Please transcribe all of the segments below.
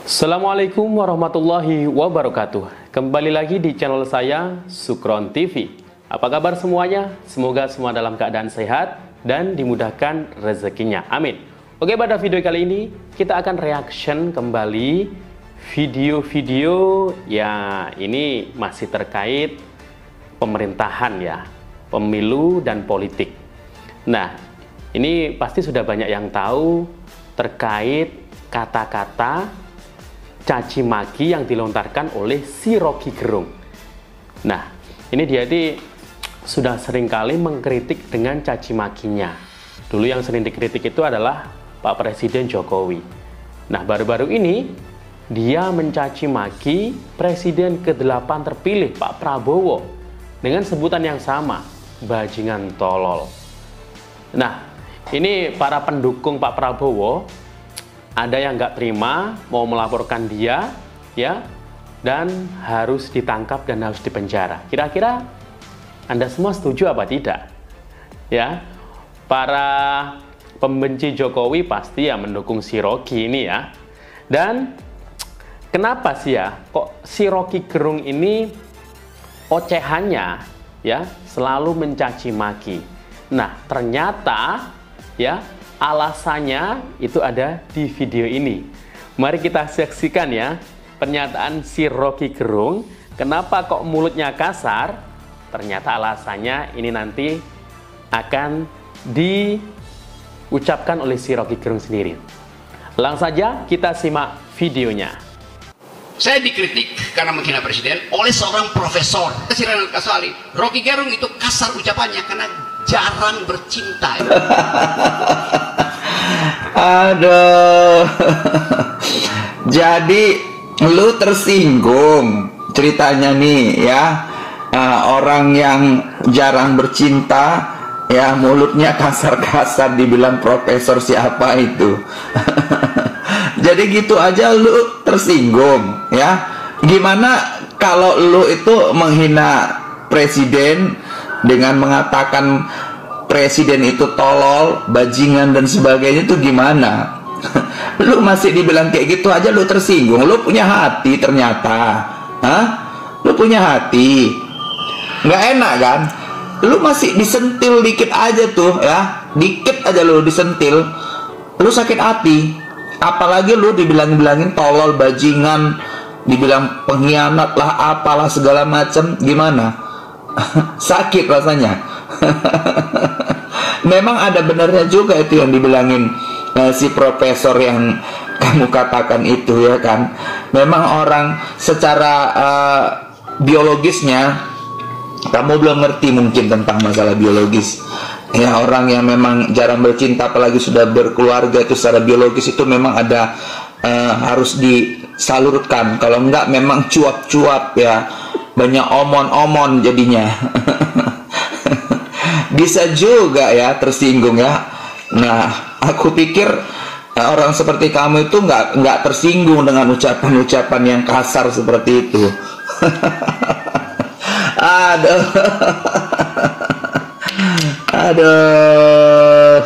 Assalamualaikum warahmatullahi wabarakatuh. Kembali lagi di channel saya, Sukron TV. Apa kabar semuanya? Semoga semua dalam keadaan sehat dan dimudahkan rezekinya. Amin. Oke, pada video kali ini kita akan reaction kembali video-video yang ini masih terkait pemerintahan ya, pemilu dan politik. Nah, ini pasti sudah banyak yang tahu terkait kata-kata caci maki yang dilontarkan oleh si Rocky Gerung. Nah, ini dia sudah seringkali mengkritik dengan caci makinya. Dulu yang sering dikritik itu adalah Pak Presiden Jokowi. Nah, baru-baru ini dia mencaci maki Presiden ke-8 terpilih Pak Prabowo dengan sebutan yang sama, bajingan tolol. Nah, ini para pendukung Pak Prabowo ada yang nggak terima, mau melaporkan dia, ya, dan harus ditangkap dan harus dipenjara. Kira-kira Anda semua setuju apa tidak? Ya, para pembenci Jokowi pasti ya mendukung si Rocky ini ya. Dan kenapa sih ya, kok si Rocky Gerung ini ocehannya ya selalu mencaci maki? Nah, ternyata ya alasannya itu ada di video ini. Mari kita saksikan ya pernyataan si Rocky Gerung. Kenapa kok mulutnya kasar? Ternyata alasannya ini nanti akan diucapkan oleh si Rocky Gerung sendiri. Langsung saja kita simak videonya. Saya dikritik karena menghina presiden oleh seorang profesor Kesiran Kasali. Rocky Gerung itu kasar ucapannya karena jarang bercinta. Aduh. Jadi lu tersinggung ceritanya nih ya. Orang yang jarang bercinta ya, mulutnya kasar-kasar, dibilang profesor siapa itu. Jadi gitu aja lu tersinggung ya. Gimana kalau lu itu menghina presiden dengan mengatakan presiden itu tolol, bajingan dan sebagainya, itu gimana? Lu masih dibilang kayak gitu aja lu tersinggung. Lu punya hati ternyata. Hah? Lu punya hati. Nggak enak kan? Lu masih disentil dikit aja tuh ya. Dikit aja lu disentil, lu sakit hati. Apalagi lu dibilang-bilangin tolol, bajingan, dibilang pengkhianat lah, apalah segala macam. Gimana? Sakit rasanya. Memang ada benarnya juga itu yang dibilangin si profesor yang kamu katakan itu ya kan. Memang orang secara biologisnya kamu belum ngerti mungkin tentang masalah biologis. Ya, orang yang memang jarang bercinta apalagi sudah berkeluarga itu secara biologis itu memang ada harus disalurkan. Kalau enggak memang cuap-cuap ya. Banyak omon-omon jadinya. Bisa juga ya tersinggung ya. Nah, aku pikir orang seperti kamu itu nggak tersinggung dengan ucapan-ucapan yang kasar seperti itu. Aduh. Aduh.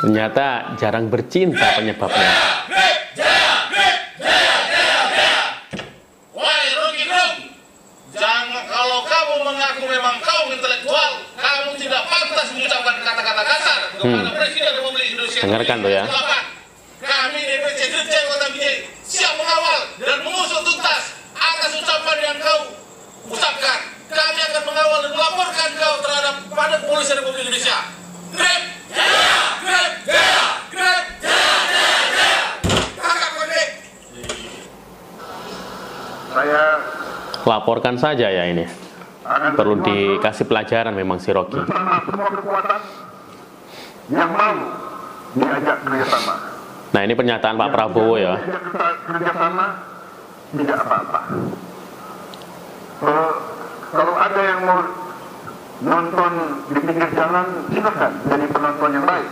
Ternyata jarang bercinta penyebabnya. Mengaku memang kaum intelektual, kamu tidak pantas mengucapkan kata-kata kasar kepada Presiden Republik Indonesia. Dengarkan tuh ya. Kami DPC Dirjen Kota Binjai siap mengawal dan mengusut tuntas atas ucapan yang kau ucapkan. Kami akan mengawal dan melaporkan kau terhadap pada Polisi Republik Indonesia. Grab, jaya, grab, jaya, grab, jaya, jaya, jaya. Kakak kode. Saya Laporkan saja ya ini. Perlu dikasih pelajaran memang si Rocky. bersama semua kekuatan yang mau diajak kerjasama. Nah, ini pernyataan Pak Prabowo ya. Diajak kerjasama tidak apa-apa. Kalau ada yang mau nonton di pinggir jalan, silakan jadi penonton yang baik.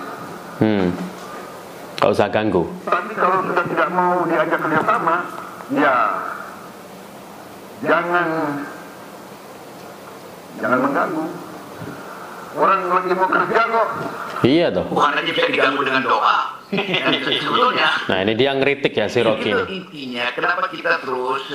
Gak usah ganggu. Tapi kalau sudah tidak mau diajak kerjasama, ya jangan mengganggu. Orang lagi mau kerja kok Iya toh. Bukan hanya bisa diganggu dengan doa. Sebetulnya. Nah ini dia ngeritik ya si Rocky Itu ini. intinya kenapa kita terus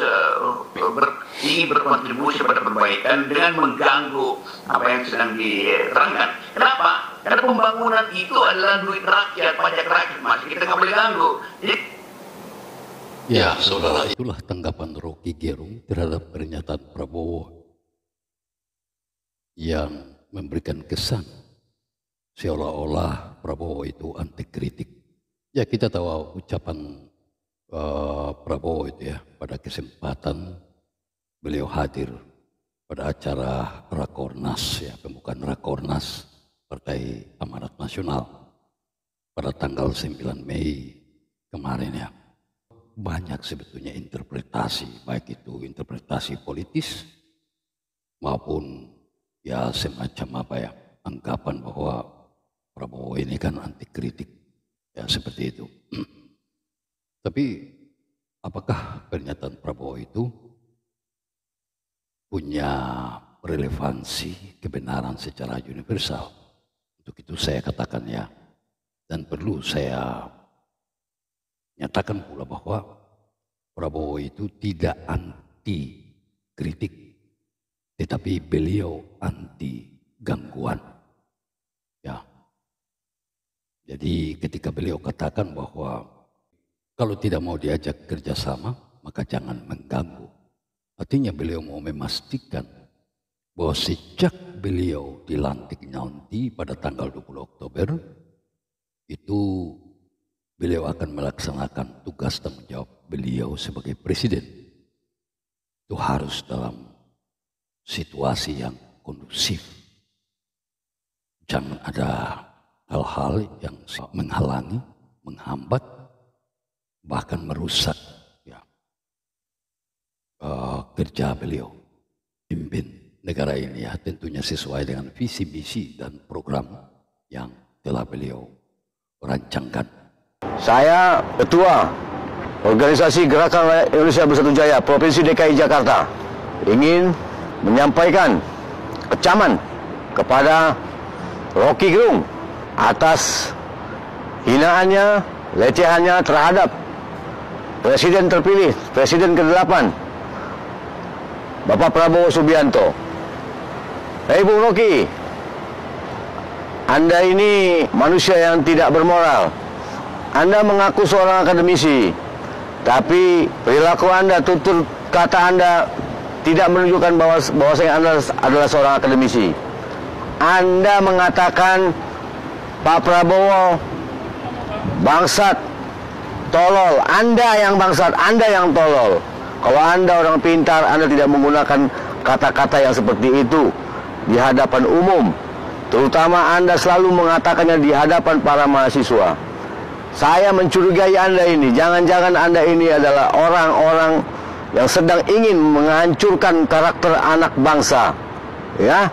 ingin berkontribusi pada perbaikan dengan mengganggu apa yang sedang diterangkan. Kenapa? Karena pembangunan itu adalah duit rakyat, pajak rakyat, masih kita nggak boleh ganggu. Jadi, ya, saudara, itulah tanggapan Rocky Gerung terhadap pernyataan Prabowo yang memberikan kesan seolah-olah Prabowo itu anti kritik. Ya, kita tahu ucapan Prabowo itu ya, pada kesempatan beliau hadir pada acara Rakornas, ya, pembukaan Rakornas Partai Amanat Nasional pada tanggal 9 Mei kemarin ya. Banyak sebetulnya interpretasi, baik itu interpretasi politis maupun ya semacam apa ya, anggapan bahwa Prabowo ini kan anti kritik, ya seperti itu. Tapi apakah pernyataan Prabowo itu punya relevansi kebenaran secara universal? Untuk itu saya katakan ya, dan perlu saya nyatakan pula bahwa Prabowo itu tidak anti kritik, tetapi beliau anti gangguan. Ya. Jadi ketika beliau katakan bahwa kalau tidak mau diajak kerjasama, maka jangan mengganggu. Artinya beliau mau memastikan bahwa sejak beliau dilantik nanti pada tanggal 20 Oktober, itu beliau akan melaksanakan tugas tanggung jawab beliau sebagai presiden. Itu harus dalam situasi yang kondusif. Jangan ada hal-hal yang menghalangi, menghambat, bahkan merusak ya, kerja beliau pimpin negara ini ya, tentunya sesuai dengan visi misi dan program yang telah beliau rancangkan. Saya Ketua Organisasi Gerakan Rakyat Indonesia Bersatu Jaya Provinsi DKI Jakarta ingin menyampaikan kecaman kepada Rocky Gerung atas hinaannya, lecehannya terhadap Presiden terpilih, Presiden ke-8 Bapak Prabowo Subianto. Hei Bung Rocky, Anda ini manusia yang tidak bermoral. Anda mengaku seorang akademisi, tapi perilaku Anda, tutur kata Anda tidak menunjukkan bahwasanya Anda adalah seorang akademisi. Anda mengatakan Pak Prabowo bangsat, tolol. Anda yang bangsat, Anda yang tolol. Kalau Anda orang pintar, Anda tidak menggunakan kata-kata yang seperti itu di hadapan umum. Terutama Anda selalu mengatakannya di hadapan para mahasiswa. Saya mencurigai Anda ini, jangan-jangan Anda ini adalah orang-orang yang sedang ingin menghancurkan karakter anak bangsa. Ya,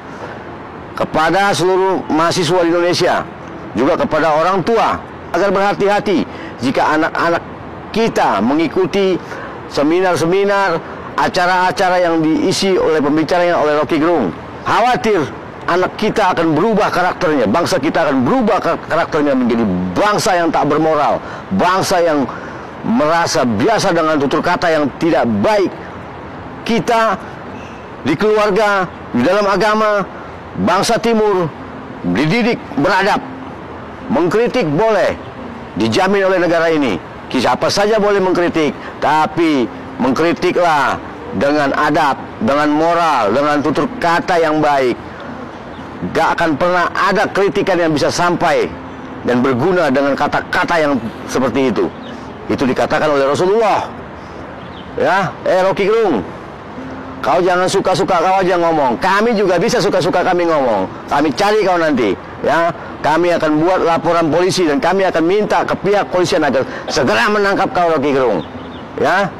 kepada seluruh mahasiswa di Indonesia, juga kepada orang tua, agar berhati-hati jika anak-anak kita mengikuti seminar-seminar, acara-acara yang diisi oleh pembicaranya oleh Rocky Gerung. Khawatir anak kita akan berubah karakternya, bangsa kita akan berubah karakternya menjadi bangsa yang tak bermoral, bangsa yang merasa biasa dengan tutur kata yang tidak baik. Kita di keluarga, di dalam agama, bangsa timur dididik beradab. Mengkritik boleh, dijamin oleh negara ini. Siapa saja boleh mengkritik, tapi mengkritiklah dengan adab, dengan moral, dengan tutur kata yang baik. Gak akan pernah ada kritikan yang bisa sampai dan berguna dengan kata-kata yang seperti itu. Itu dikatakan oleh Rasulullah. Ya, Rocky Gerung, kau jangan suka-suka kau aja ngomong. Kami juga bisa suka-suka kami ngomong. Kami cari kau nanti. Ya, kami akan buat laporan polisi dan kami akan minta ke pihak polisian agar segera menangkap kau, Rocky Gerung. Ya,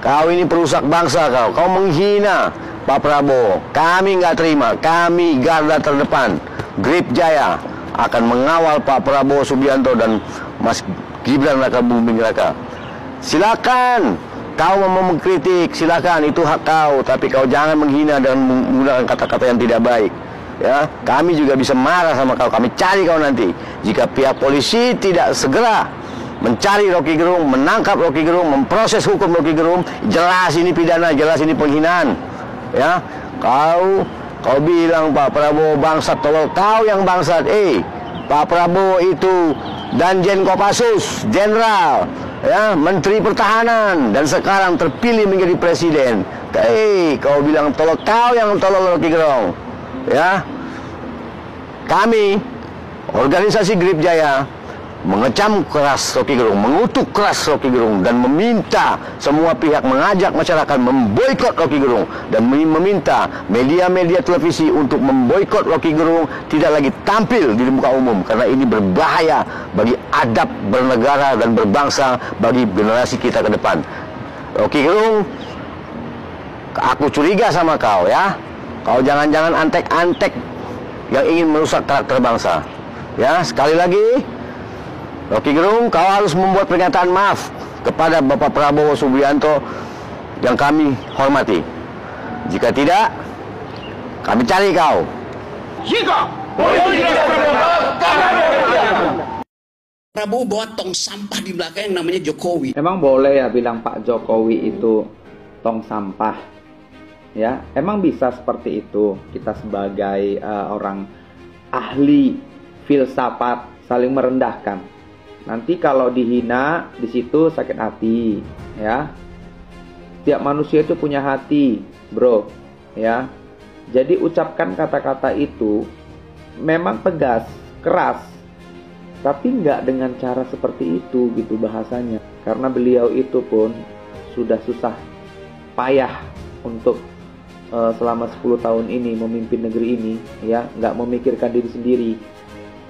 kau ini perusak bangsa kau. Kau menghina Pak Prabowo. Kami nggak terima. Kami garda terdepan, Grip Jaya akan mengawal Pak Prabowo Subianto dan Mas Gibran Raka Buming Raka. Silakan kau mau mengkritik, silakan, itu hak kau, tapi kau jangan menghina dan menggunakan kata-kata yang tidak baik. ya, kami juga bisa marah sama kau. Kami cari kau nanti. Jika pihak polisi tidak segera mencari Rocky Gerung, menangkap Rocky Gerung, memproses hukum Rocky Gerung, jelas ini pidana, jelas ini penghinaan. Ya, kau bilang Pak Prabowo bangsat, tolol kau yang bangsat. Pak Prabowo itu Danjen Kopassus, Jenderal, ya, Menteri Pertahanan, dan sekarang terpilih menjadi presiden. Kau bilang tolol, kau yang tolol Rocky Gerung. Ya, kami organisasi Grip Jaya mengecam keras Rocky Gerung, mengutuk keras Rocky Gerung, dan meminta semua pihak, mengajak masyarakat memboikot Rocky Gerung, dan meminta media-media televisi untuk memboikot Rocky Gerung, tidak lagi tampil di muka umum, karena ini berbahaya bagi adab bernegara dan berbangsa, bagi generasi kita ke depan. Rocky Gerung, aku curiga sama kau, ya. Kau jangan-jangan antek-antek yang ingin merusak karakter bangsa. Ya, sekali lagi, Rocky Gerung, kau harus membuat pernyataan maaf kepada Bapak Prabowo Subianto yang kami hormati. Jika tidak, kami cari kau. Prabowo bawa tong sampah di belakang yang namanya Jokowi. Emang boleh ya bilang Pak Jokowi itu tong sampah? Ya, emang bisa seperti itu? Kita sebagai orang ahli filsafat saling merendahkan. Nanti kalau dihina di situ sakit hati, ya. Setiap manusia itu punya hati, bro, ya. Jadi ucapkan kata-kata itu memang tegas, keras, tapi nggak dengan cara seperti itu gitu bahasanya. Karena beliau itu pun sudah susah payah untuk selama 10 tahun ini memimpin negeri ini, ya, nggak memikirkan diri sendiri,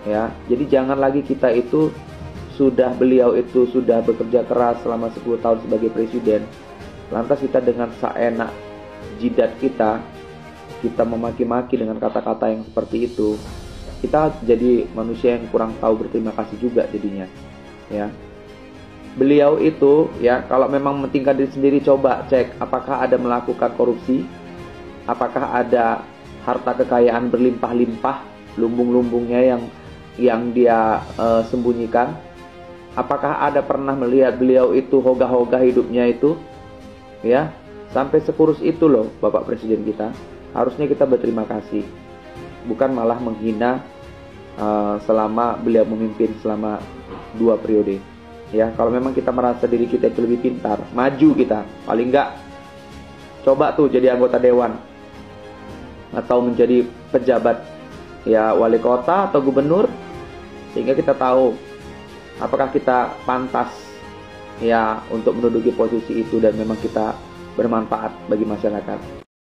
ya. Jadi jangan lagi kita itu beliau itu sudah bekerja keras selama 10 tahun sebagai presiden, lantas kita dengan seenak jidat kita memaki-maki dengan kata-kata yang seperti itu, kita jadi manusia yang kurang tahu berterima kasih juga jadinya, ya. Beliau itu, ya, kalau memang mementingkan diri sendiri, coba cek apakah ada melakukan korupsi, apakah ada harta kekayaan berlimpah-limpah, lumbung-lumbungnya yang dia sembunyikan. Apakah ada pernah melihat beliau itu hogah-hogah hidupnya itu, ya, sampai sekurus itu loh Bapak Presiden kita. Harusnya kita berterima kasih, bukan malah menghina selama beliau memimpin selama 2 periode. Ya, kalau memang kita merasa diri kita itu lebih pintar, maju kita, paling enggak coba tuh jadi anggota dewan atau menjadi pejabat, ya, wali kota atau gubernur, sehingga kita tahu apakah kita pantas, ya, untuk menduduki posisi itu dan memang kita bermanfaat bagi masyarakat.